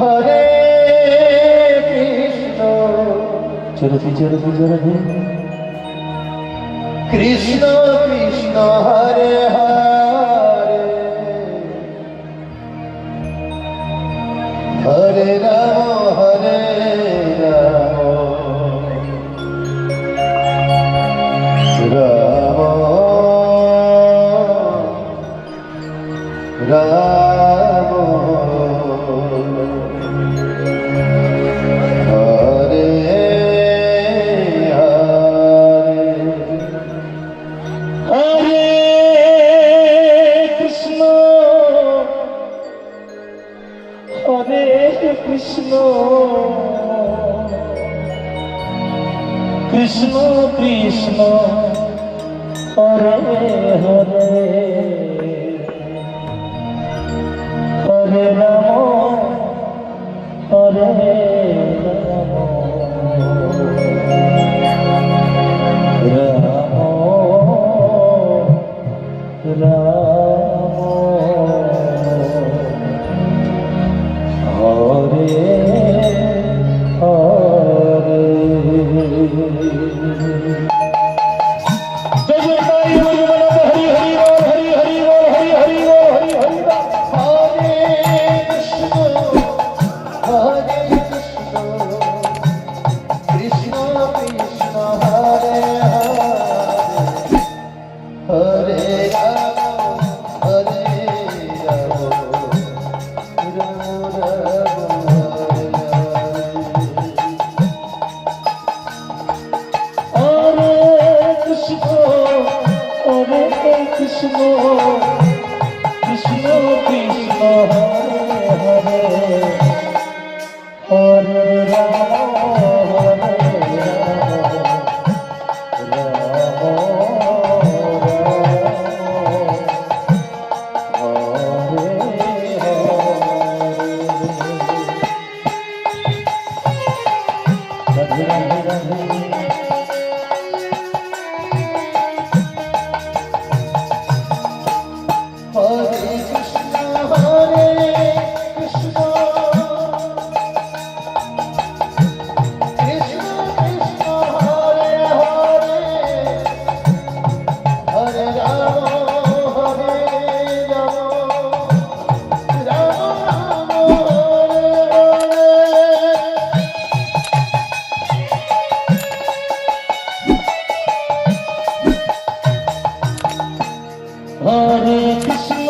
হরে Krishna Charati Charati Charati Krishna Krishna Hare Hare Hare Ram Ram Ram Hare Hare Krishna হরে Krishna Krishna Krishna Hare Hare Hare Ram হরে Ram Ram Ram Hare Hare জয় জয় Hari Hari Hari বল Hari Hari বল Hari Hari বল Hari Hari বল হরে Krishna হরে Krishna Krishna Hare Hare Hare Ram হরে Ram Ram Ram Hare Hare Krishna হরে Krishna Krishna Krishna Hare Hare Hare Ram হরে Ram Radhe Radhe Radhe হরে Krishna হরে Krishna Krishna Krishna Hare Hare Hare Ram হরে Ram Ram Ram Hare Hare Krishna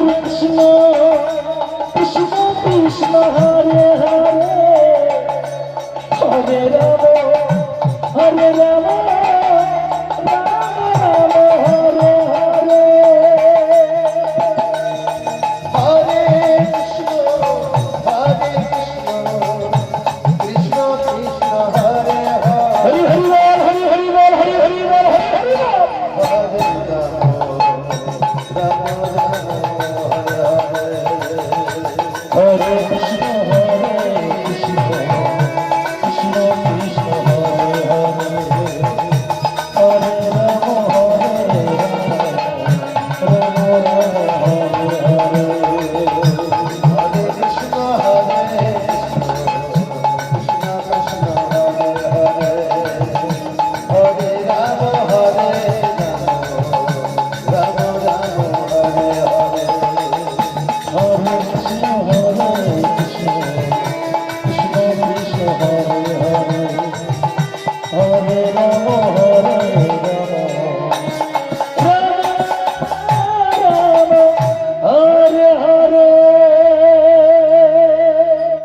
Krishna Krishna Krishna Hare Hare Hare Ram